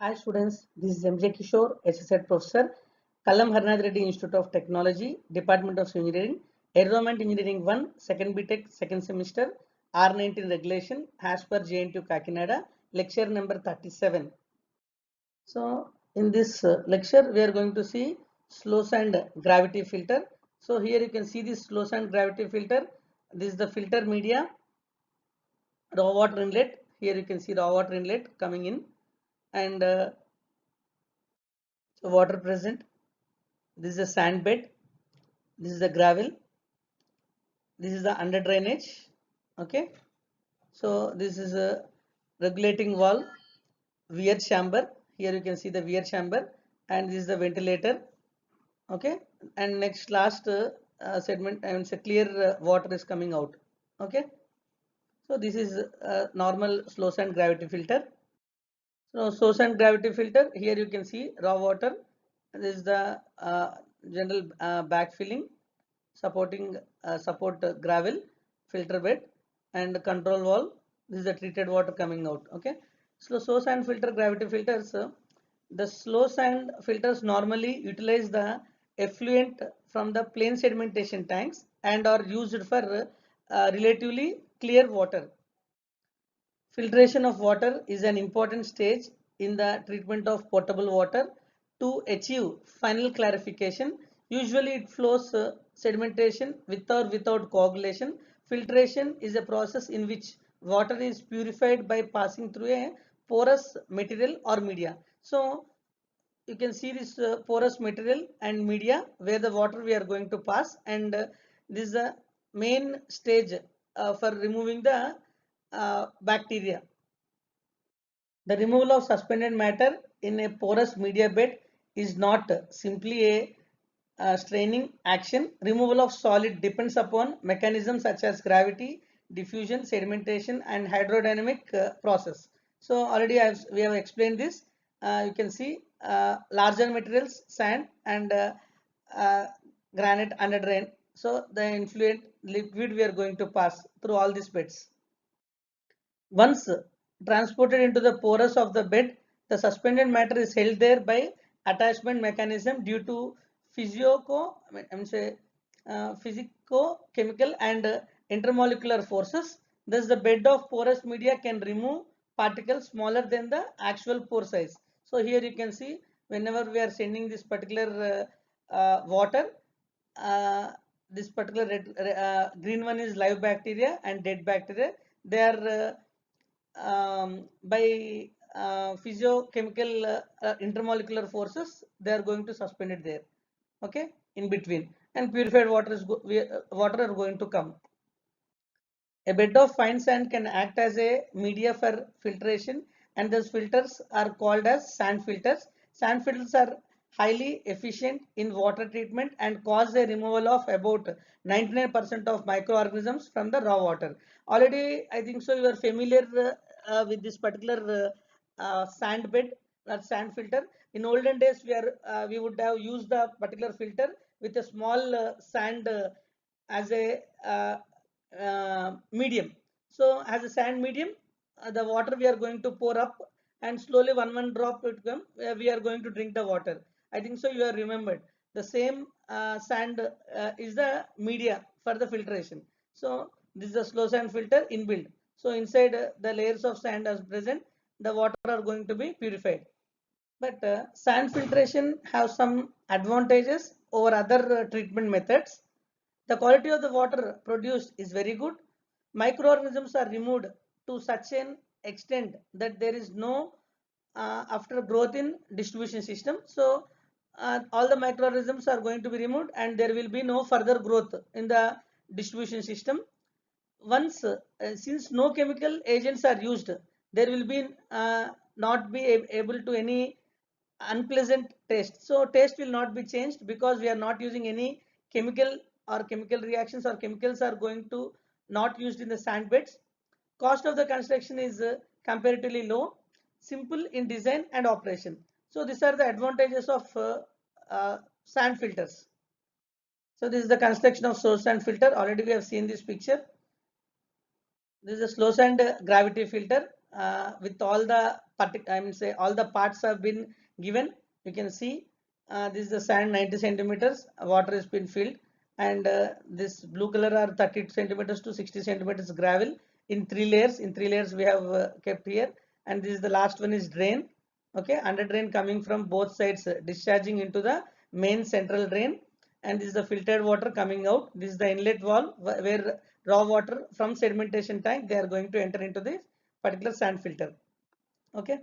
Hi students, this is MJ Kishore, Associate Professor, Kallam Harnath Reddy Institute of Technology, Department of Engineering, Environment Engineering 1, 2nd BTech, 2nd semester, R19 regulation, as per JNTU Kakinada, lecture number 37. So in this lecture, we are going to see slow sand gravity filter. So here you can see this slow sand gravity filter. This is the filter media, raw water inlet. Here you can see raw water inlet coming in, and so water present. This is a sand bed. This is the gravel. This is the under drainage. Okay. So this is a regulating valve, weir chamber. Here you can see the weir chamber, and this is the ventilator. Okay. And next last segment, I mean, clear water is coming out. Okay. So this is normal slow sand gravity filter. So source and gravity filter, here you can see raw water. This is the general backfilling supporting support gravel filter bed and control valve. This is the treated water coming out. Okay. So slow sand filter gravity filters. The slow sand filters normally utilize the effluent from the plain sedimentation tanks and are used for relatively clear water. Filtration of water is an important stage in the treatment of potable water to achieve final clarification. Usually it flows sedimentation with or without coagulation. Filtration is a process in which water is purified by passing through a porous material or media. So you can see this porous material and media where the water we are going to pass, and this is the main stage for removing the bacteria. The removal of suspended matter in a porous media bed is not simply a straining action. Removal of solid depends upon mechanisms such as gravity, diffusion, sedimentation, and hydrodynamic process. So already we have explained this. You can see larger materials, sand and uh, granite under drain. So the influent liquid we are going to pass through all these beds. Once transported into the porous of the bed, the suspended matter is held there by attachment mechanism due to physico-chemical and intermolecular forces. Thus, the bed of porous media can remove particles smaller than the actual pore size. So here you can see whenever we are sending this particular water, uh, this particular green one is live bacteria and dead bacteria. They are by physiochemical intermolecular forces, they are going to suspend it there. Okay, in between, and purified water water are going to come. A bed of fine sand can act as a media for filtration, and those filters are called as sand filters. Sand filters are highly efficient in water treatment and cause a removal of about 99% of microorganisms from the raw water. Already, I think so, you are familiar with this particular sand bed or sand filter. In olden days, we would have used the particular filter with a small sand as a medium. So as a sand medium, the water we are going to pour up, and slowly one drop will come. We are going to drink the water. I think so. You are remembered. The same sand is the media for the filtration. So this is a slow sand filter inbuilt. So inside the layers of sand as present, the water are going to be purified. But sand filtration have some advantages over other treatment methods. The quality of the water produced is very good. Microorganisms are removed to such an extent that there is no after growth in distribution system. So all the microorganisms are going to be removed, and there will be no further growth in the distribution system. Once since no chemical agents are used, there will be not be able to any unpleasant taste. So taste will not be changed because we are not using any chemical or chemical reactions, or chemicals are going to not used in the sand beds. Cost of the construction is comparatively low, simple in design and operation. So these are the advantages of sand filters. So this is the construction of source sand filter. Already we have seen this picture. This is a slow sand gravity filter. with all the I mean say all the parts have been given. You can see this is the sand 90 centimeters, water has been filled, and this blue color are 30 centimeters to 60 centimeters gravel in three layers. In three layers we have kept here, and this is the last one is drain. Okay, under drain coming from both sides, discharging into the main central drain, and this is the filtered water coming out. This is the inlet valve where raw water from sedimentation tank they are going to enter into this particular sand filter. Okay,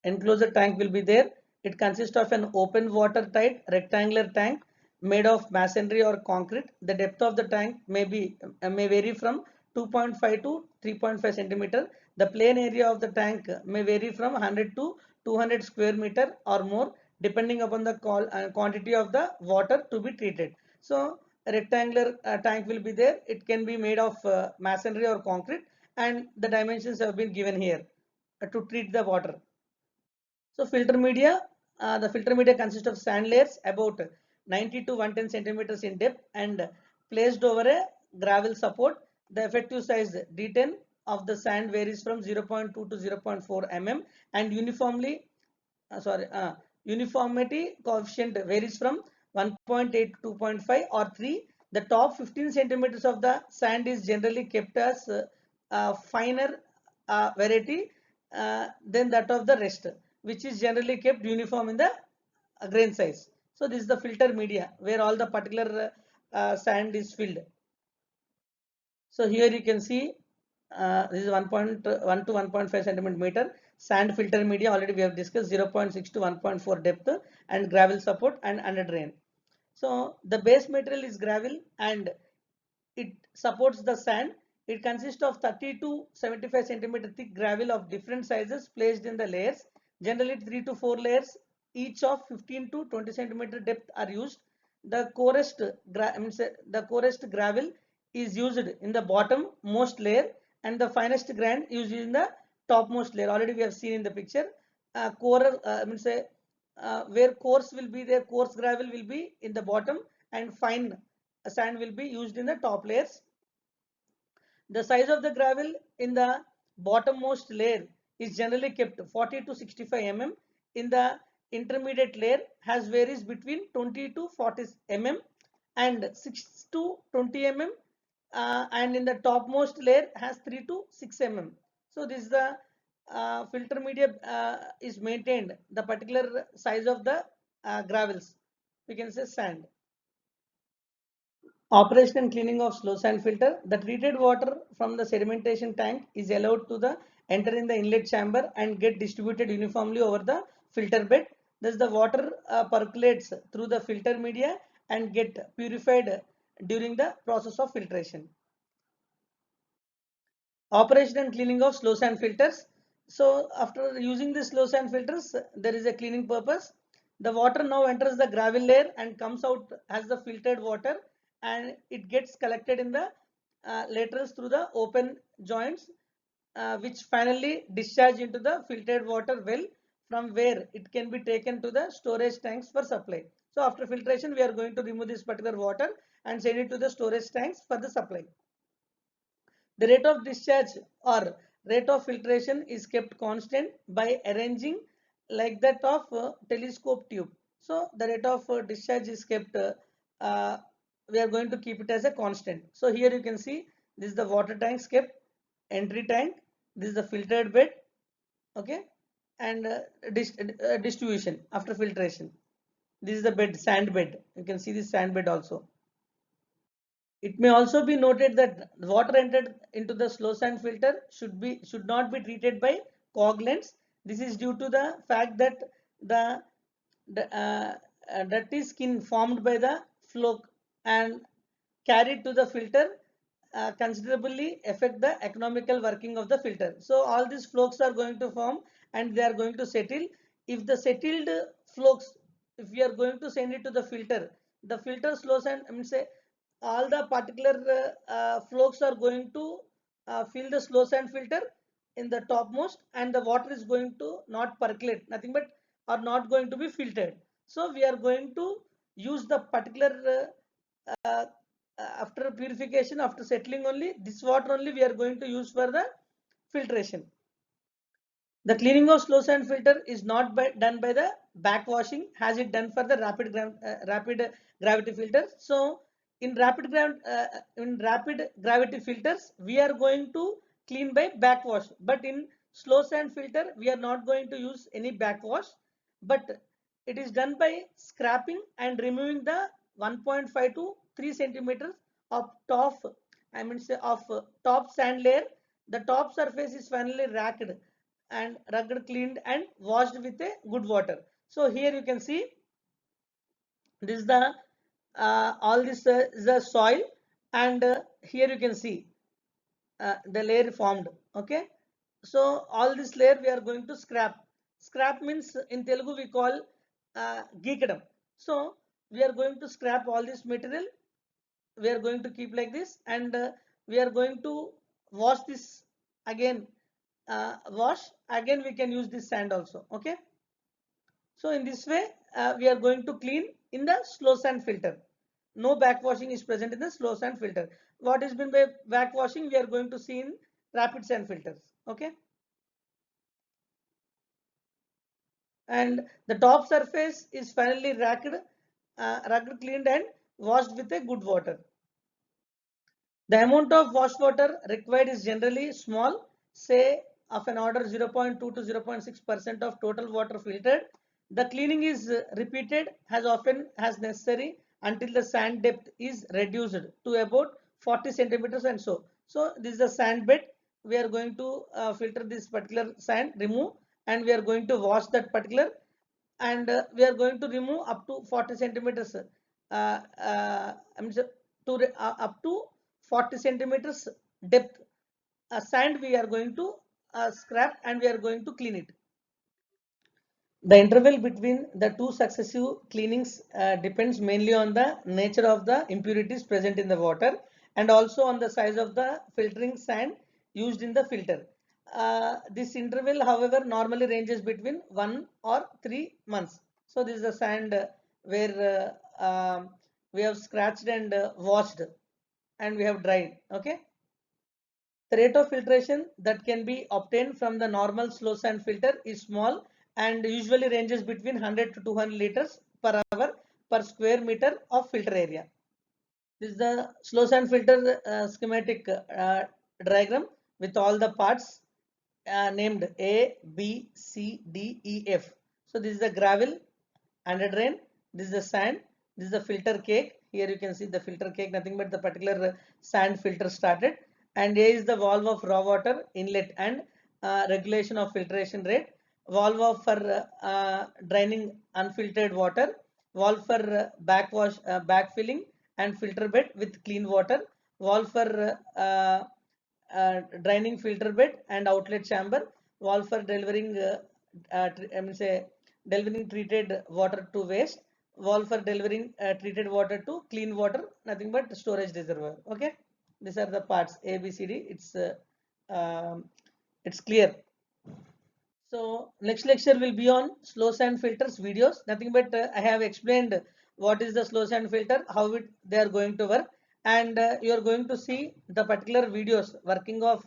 enclosure tank will be there. It consists of an open watertight rectangular tank made of masonry or concrete. The depth of the tank may vary from 2.5 to 3.5 centimeter. The plain area of the tank may vary from 100 to 200 square meter or more, depending upon the quantity of the water to be treated. So a rectangular tank will be there. It can be made of masonry or concrete, and the dimensions have been given here to treat the water. So the filter media consists of sand layers about 90 to 110 centimeters in depth and placed over a gravel support. The effective size D10 of the sand varies from 0.2 to 0.4 mm, and uniformity coefficient varies from 1.8 to 2.5 or 3. The top 15 centimeters of the sand is generally kept as finer variety than that of the rest, which is generally kept uniform in the grain size. So this is the filter media where all the particular sand is filled. So here you can see this is 1.1 to 1.5 centimeter sand filter media. Already we have discussed 0.6 to 1.4 depth and gravel support and under drain. So the base material is gravel and it supports the sand. It consists of 30 to 75 centimeter thick gravel of different sizes placed in the layers. Generally 3 to 4 layers each of 15 to 20 centimeter depth are used. The coarest gravel is used in the bottom most layer, and the finest grind used in the topmost layer. Already we have seen in the picture. Where coarse will be there, coarse gravel will be in the bottom, and fine sand will be used in the top layers. The size of the gravel in the bottommost layer is generally kept 40 to 65 mm. In the intermediate layer has varies between 20 to 40 mm and 6 to 20 mm, and in the topmost layer has 3 to 6 mm. So this is the filter media is maintained the particular size of the gravels, we can say sand. Operation and cleaning of slow sand filter. The treated water from the sedimentation tank is allowed to the enter in the inlet chamber and get distributed uniformly over the filter bed. Thus the water percolates through the filter media and get purified during the process of filtration. Operation and cleaning of slow sand filters. So after using the slow sand filters, there is a cleaning purpose. The water now enters the gravel layer and comes out as the filtered water, and it gets collected in the laterals through the open joints, which finally discharge into the filtered water well, from where it can be taken to the storage tanks for supply. So after filtration, we are going to remove this particular water and send it to the storage tanks for the supply. The rate of discharge or rate of filtration is kept constant by arranging like that of telescope tube. So the rate of discharge is kept, uh, we are going to keep it as a constant. So here you can see this is the water tank kept, entry tank, this is the filtered bed, okay, and distribution after filtration. This is the bed, sand bed. You can see this sand bed also. It may also be noted that water entered into the slow sand filter should not be treated by coagulants. This is due to the fact that the, dirty skin formed by the flow and carried to the filter considerably affect the economical working of the filter. So all these flokes are going to form and they are going to settle. If the settled flokes, if we are going to send it to the filter slows and I mean say all the particular flokes are going to fill the slow sand filter in the topmost, and the water is going to not percolate, nothing but are not going to be filtered. So we are going to use the particular uh, after purification, after settling only, this water only we are going to use for the filtration. The cleaning of slow sand filter is not done by the backwashing as it done for the rapid gravity filters. So in rapid gravity filters we are going to clean by backwash, but in slow sand filter we are not going to use any backwash, but it is done by scraping and removing the 1.5 to 3 centimeters of top, I mean say of top sand layer. The top surface is finally racked and rugged, cleaned and washed with a good water. So here you can see this is the all this is the soil, and here you can see the layer formed. Okay, so all this layer we are going to scrap. Scrap means in Telugu we call geekadam. So we are going to scrap all this material. We are going to keep like this, and we are going to wash this again. Wash again, we can use this sand also. Okay, so in this way we are going to clean in the slow sand filter. No backwashing is present in the slow sand filter. What is meant by backwashing we are going to see in rapid sand filters. Okay, and the top surface is finally rugged, cleaned and washed with a good water. The amount of wash water required is generally small, say of an order 0.2 to 0.6% of total water filtered. The cleaning is repeated as often as necessary until the sand depth is reduced to about 40 centimeters and so. So this is the sand bed. We are going to filter this particular sand, remove, and we are going to wash that particular, and we are going to remove up to 40 centimeters. I mean, up to 40 centimeters depth sand we are going to scrap, and we are going to clean it. The interval between the two successive cleanings depends mainly on the nature of the impurities present in the water and also on the size of the filtering sand used in the filter. This interval, however, normally ranges between 1 or 3 months. So this is the sand where we have scratched and washed and we have dried. Okay. The rate of filtration that can be obtained from the normal slow sand filter is small and usually ranges between 100 to 200 liters per hour per square meter of filter area. This is the slow sand filter schematic diagram with all the parts named A, B, C, D, E, F. So this is the gravel under drain. This is the sand. This is the filter cake. Here you can see the filter cake, nothing but the particular sand filter started. And A is the valve of raw water inlet and regulation of filtration rate. Valve of for draining unfiltered water. Valve for backwash, backfilling and filter bed with clean water. Valve for draining filter bed and outlet chamber. Valve for delivering I mean say delivering treated water to waste. Valve for delivering treated water to clean water, nothing but storage reservoir. Okay, these are the parts A, B, C, D. It's clear. So next lecture will be on slow sand filters videos. Nothing but I have explained what is the slow sand filter, how they are going to work, and you are going to see the particular videos working of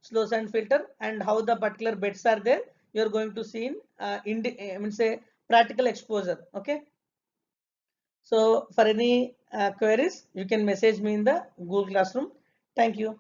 slow sand filter and how the particular beds are there. You are going to see I mean say practical exposure. Okay. So for any queries, you can message me in the Google Classroom. Thank you.